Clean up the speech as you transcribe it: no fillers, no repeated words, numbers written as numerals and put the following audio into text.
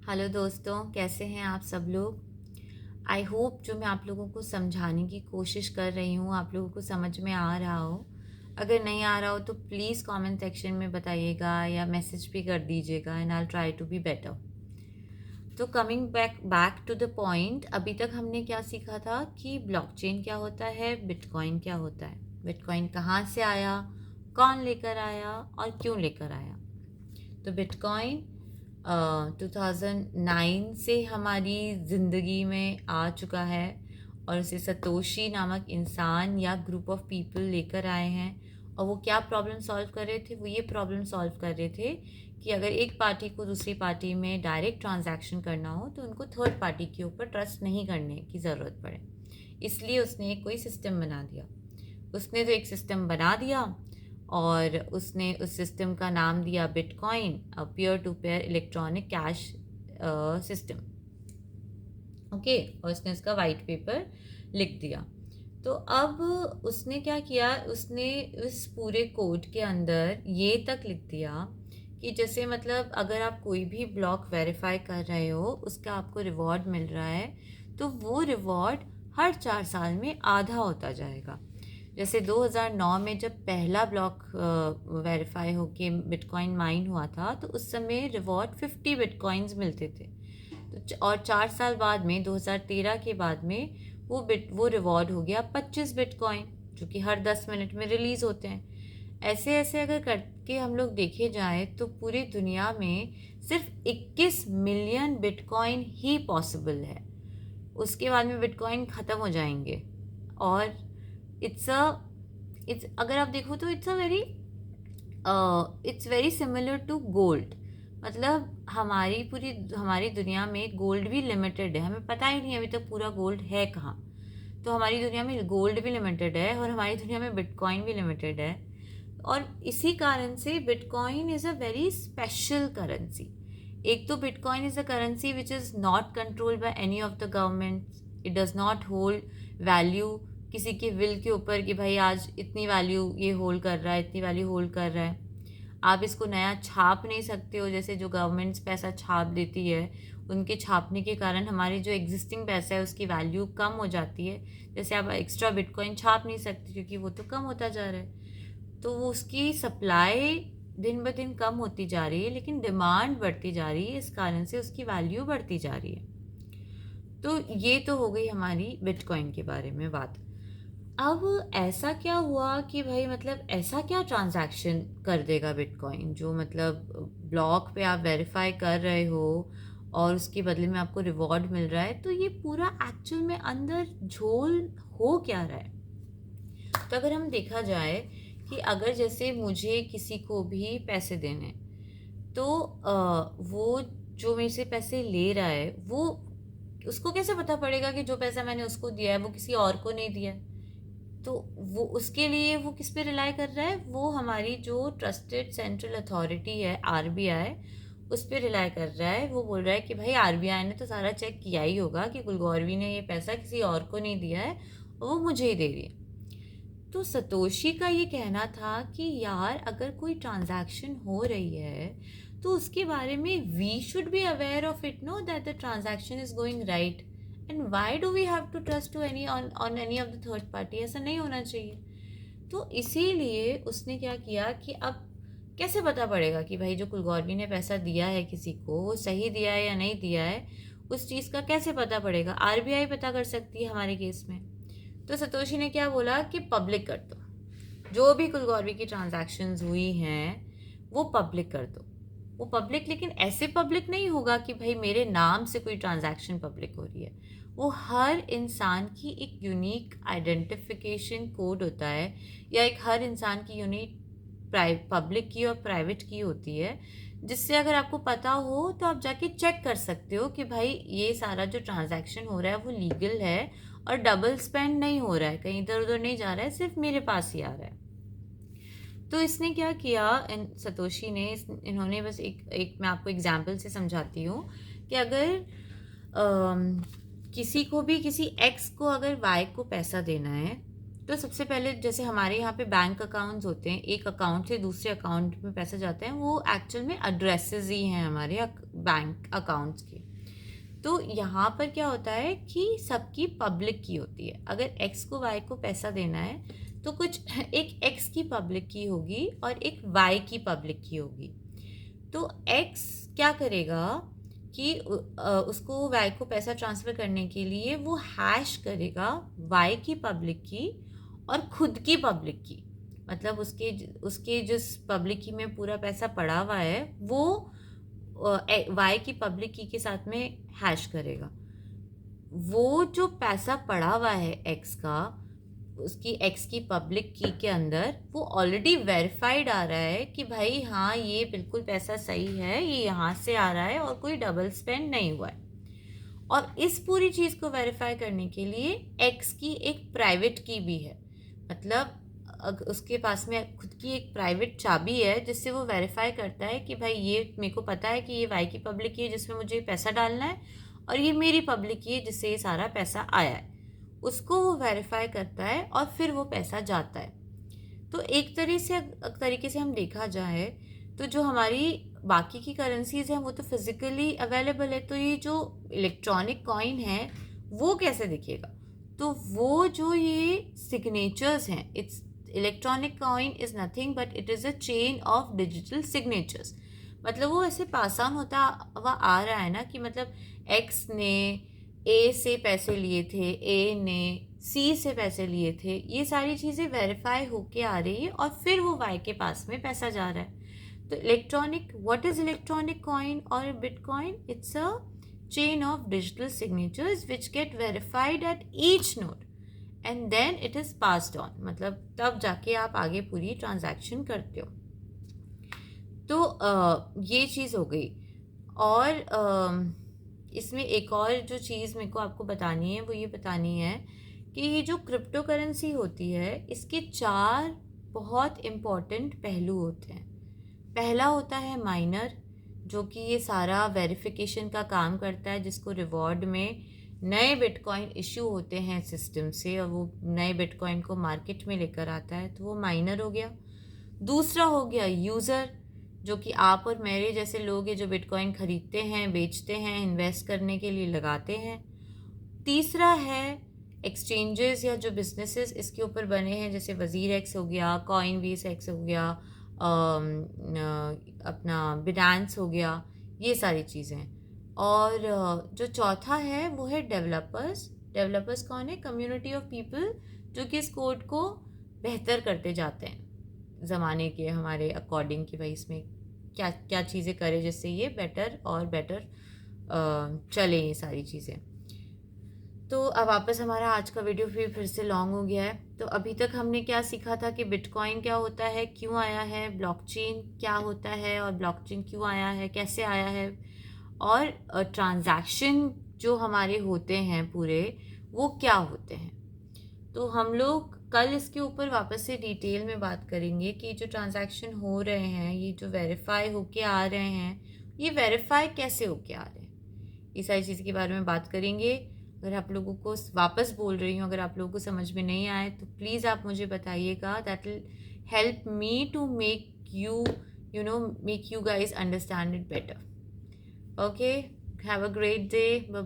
Hello दोस्तों, कैसे हैं आप सब लोग। आई होप जो मैं आप लोगों को समझाने की कोशिश कर रही हूँ आप लोगों को समझ में आ रहा हो। अगर नहीं आ रहा हो तो प्लीज़ कमेंट सेक्शन में बताइएगा या मैसेज भी कर दीजिएगा and I try to be better. तो coming back back to the point, अभी तक हमने क्या सीखा था कि ब्लॉकचेन क्या होता है, बिटकॉइन क्या होता है, बिटकॉइन कहाँ से आया, कौन लेकर आया और क्यों लेकर आया। तो बिटकॉइन 2009 से हमारी ज़िंदगी में आ चुका है और उसे सतोशी नामक इंसान या ग्रुप ऑफ पीपल लेकर आए हैं। और वो क्या प्रॉब्लम सॉल्व कर रहे थे, वो ये प्रॉब्लम सॉल्व कर रहे थे कि अगर एक पार्टी को दूसरी पार्टी में डायरेक्ट ट्रांजैक्शन करना हो तो उनको थर्ड पार्टी के ऊपर ट्रस्ट नहीं करने की ज़रूरत पड़े। इसलिए उसने एक कोई सिस्टम बना दिया। उसने तो एक सिस्टम बना दिया और उसने उस सिस्टम का नाम दिया bitcoin, peer to peer electronic cash system. Okay, और उसने उसका वाइट पेपर लिख दिया। तो अब उसने क्या किया, उसने उस पूरे कोड के अंदर ये तक लिख दिया कि जैसे मतलब अगर आप कोई भी ब्लॉक वेरीफाई कर रहे हो उसका आपको रिवॉर्ड मिल रहा है तो वो रिवॉर्ड हर 4 साल में आधा होता जाएगा। जैसे 2009 में जब पहला ब्लॉक वेरीफाई होके बिटकॉइन माइन हुआ था तो उस समय रिवॉर्ड 50 बिटकॉइंस मिलते थे। तो और 4 साल बाद में 2013 के बाद में वो रिवॉर्ड हो गया 25 बिटकॉइन, जो कि हर 10 मिनट में रिलीज़ होते हैं। ऐसे ऐसे अगर करके हम लोग देखे जाएं तो पूरी दुनिया में सिर्फ 21 मिलियन बिटकॉइन ही पॉसिबल है। उसके बाद में बिटकॉइन ख़त्म हो जाएंगे। और इट्स अ इट्स अगर आप देखो तो it's very similar to gold. मतलब हमारी दुनिया में गोल्ड भी लिमिटेड है, हमें पता ही नहीं अभी तक पूरा गोल्ड है कहाँ। तो हमारी दुनिया में गोल्ड भी लिमिटेड है और हमारी दुनिया में बिटकॉइन भी लिमिटेड है। और इसी कारण से bitcoin is a very special currency. एक तो bitcoin is a currency which is not controlled by any of the government. It does not hold value किसी के विल के ऊपर कि भाई आज इतनी वैल्यू ये होल्ड कर रहा है, इतनी वैल्यू होल्ड कर रहा है। आप इसको नया छाप नहीं सकते हो, जैसे जो गवर्नमेंट्स पैसा छाप देती है उनके छापने के कारण हमारी जो एग्जिस्टिंग पैसा है उसकी वैल्यू कम हो जाती है। जैसे आप एक्स्ट्रा बिटकॉइन छाप नहीं सकते क्योंकि वो तो कम होता जा रहा है। तो वो उसकी सप्लाई दिन ब दिन कम होती जा रही है लेकिन डिमांड बढ़ती जा रही है, इस कारण से उसकी वैल्यू बढ़ती जा रही है। तो ये तो हो गई हमारी बिटकॉइन के बारे में बात। अब ऐसा क्या हुआ कि भाई मतलब ऐसा क्या ट्रांजैक्शन कर देगा बिटकॉइन जो मतलब ब्लॉक पे आप वेरीफाई कर रहे हो और उसके बदले में आपको रिवॉर्ड मिल रहा है, तो ये पूरा एक्चुअल में अंदर झोल हो क्या रहा है। तो अगर हम देखा जाए कि अगर जैसे मुझे किसी को भी पैसे देने तो वो जो मेरे से पैसे ले रहा है वो उसको कैसे पता पड़ेगा कि जो पैसा मैंने उसको दिया है वो किसी और को नहीं दिया है। तो वो उसके लिए वो किस पे रिलाई कर रहा है, वो हमारी जो ट्रस्टेड सेंट्रल अथॉरिटी है आरबीआई, उस पे रिलाई कर रहा है। वो बोल रहा है कि भाई आरबीआई ने तो सारा चेक किया ही होगा कि कुलगौरवी ने ये पैसा किसी और को नहीं दिया है और वो मुझे ही दे रही है। तो सतोशी का ये कहना था कि यार अगर कोई ट्रांजैक्शन हो रही है तो उसके बारे में we should be aware of it, know that the transaction is going right and why do we have to trust to anyone any of the third party. ऐसा नहीं होना चाहिए। तो इसीलिए उसने क्या किया कि अब कैसे पता पड़ेगा कि भाई जो कुलगौरवी ने पैसा दिया है किसी को वो सही दिया है या नहीं दिया है, उस चीज़ का कैसे पता पड़ेगा। आरबीआई पता कर सकती है हमारे केस में। तो सतोशी ने क्या बोला कि पब्लिक कर दो, जो भी कुलगौरवी की ट्रांजैक्शंस हुई हैं वो पब्लिक कर दो। वो पब्लिक लेकिन ऐसे पब्लिक नहीं होगा कि भाई मेरे नाम से कोई ट्रांजैक्शन पब्लिक हो रही है। वो हर इंसान की एक यूनिक आइडेंटिफिकेशन कोड होता है या एक हर इंसान की यूनिक पब्लिक की और प्राइवेट की होती है, जिससे अगर आपको पता हो तो आप जाके चेक कर सकते हो कि भाई ये सारा जो ट्रांजैक्शन हो रहा है वो लीगल है और डबल स्पेंड नहीं हो रहा है, कहीं इधर उधर नहीं जा रहा है, सिर्फ मेरे पास ही आ रहा है। तो इसने क्या किया, सतोशी ने इन्होंने बस एक मैं आपको एग्जाम्पल से समझाती हूँ कि अगर किसी को भी किसी एक्स को अगर वाई को पैसा देना है तो सबसे पहले जैसे हमारे यहाँ पे बैंक अकाउंट्स होते हैं, एक अकाउंट से दूसरे अकाउंट में पैसा जाता है, वो एक्चुअल में एड्रेसेस ही हैं हमारे बैंक अकाउंट्स के। तो यहाँ पर क्या होता है कि सबकी पब्लिक की होती है। अगर एक्स को वाई को पैसा देना है तो कुछ एक एक्स की पब्लिक की होगी और एक वाई की पब्लिक की होगी। तो एक्स क्या करेगा कि उसको वाई को पैसा ट्रांसफ़र करने के लिए वो हैश करेगा वाई की पब्लिक की और खुद की पब्लिक की, मतलब उसके जिस पब्लिक की में पूरा पैसा पड़ा हुआ है वो वाई की पब्लिक की के साथ में हैश करेगा। वो जो पैसा पड़ा हुआ है एक्स का, उसकी एक्स की पब्लिक की के अंदर वो ऑलरेडी वेरीफाइड आ रहा है कि भाई हाँ ये बिल्कुल पैसा सही है, ये यहाँ से आ रहा है और कोई डबल स्पेंड नहीं हुआ है। और इस पूरी चीज़ को वेरीफाई करने के लिए एक्स की एक प्राइवेट की भी है, मतलब उसके पास में खुद की एक प्राइवेट चाबी है जिससे वो वेरीफाई करता है कि भाई ये मेरे को पता है कि ये वाई की पब्लिक की है जिसमें मुझे पैसा डालना है, और ये मेरी पब्लिक की है जिससे ये सारा पैसा आया है। उसको वो वेरीफाई करता है और फिर वो पैसा जाता है। तो एक तरीके से हम देखा जाए तो जो हमारी बाकी की करेंसीज हैं वो तो फिजिकली अवेलेबल है, तो ये जो इलेक्ट्रॉनिक कॉइन है वो कैसे दिखेगा? तो वो जो ये सिग्नेचर्स हैं, it's electronic coin is nothing but it is a chain of digital signatures. मतलब वो ऐसे पास ऑन होता हुआ आ रहा है ना कि मतलब एक्स ने ए से पैसे लिए थे, ए ने सी से पैसे लिए थे, ये सारी चीज़ें वेरीफाई होके आ रही है और फिर वो वाई के पास में पैसा जा रहा है। तो व्हाट इज इलेक्ट्रॉनिक कॉइन और bitcoin? It's a chain of digital signatures which get verified at each node and then it is passed on, मतलब तब जाके आप आगे पूरी ट्रांजैक्शन करते हो। तो ये चीज़ हो गई। और इसमें एक और जो चीज़ मेरे को आपको बतानी है वो ये बतानी है कि ये जो क्रिप्टो करेंसी होती है इसके 4 बहुत इम्पॉर्टेंट पहलू होते हैं। पहला होता है माइनर, जो कि ये सारा वेरिफिकेशन का काम करता है, जिसको रिवॉर्ड में नए बिटकॉइन इशू होते हैं सिस्टम से और वो नए बिटकॉइन को मार्केट में लेकर आता है, तो वो माइनर हो गया। दूसरा हो गया यूज़र, जो कि आप और मेरे जैसे लोग हैं जो बिटकॉइन खरीदते हैं, बेचते हैं, इन्वेस्ट करने के लिए लगाते हैं। तीसरा है एक्सचेंजेस या जो बिजनेसेस इसके ऊपर बने हैं, जैसे वज़ीर एक्स हो गया, कॉइनबेस एक्स हो गया, अपना बिनांस हो गया, ये सारी चीज़ें। और जो चौथा है वो है डेवलपर्स कौन है? कम्युनिटी ऑफ पीपल जो कि इस कोड को बेहतर करते जाते हैं ज़माने के हमारे अकॉर्डिंग कि भाई इसमें क्या क्या चीज़ें करें जिससे ये बेटर और बेटर चले ये सारी चीज़ें। तो अब वापस हमारा आज का वीडियो फिर से लॉन्ग हो गया है। तो अभी तक हमने क्या सीखा था कि बिटकॉइन क्या होता है, क्यों आया है, ब्लॉकचेन क्या होता है और ब्लॉकचेन क्यों आया है, कैसे आया है, और ट्रांजैक्शन जो हमारे होते हैं पूरे वो क्या होते हैं। तो हम लोग कल इसके ऊपर वापस से डिटेल में बात करेंगे कि जो ट्रांजैक्शन हो रहे हैं, ये जो वेरीफाई होके आ रहे हैं, ये वेरीफाई कैसे होके आ रहे हैं, ये सारी चीज़ के बारे में बात करेंगे। अगर आप लोगों को वापस बोल रही हूँ, अगर आप लोगों को समझ में नहीं आए तो प्लीज़ आप मुझे बताइएगा। That will help me to make you guys understand it better. Okay, have a great day. Bye.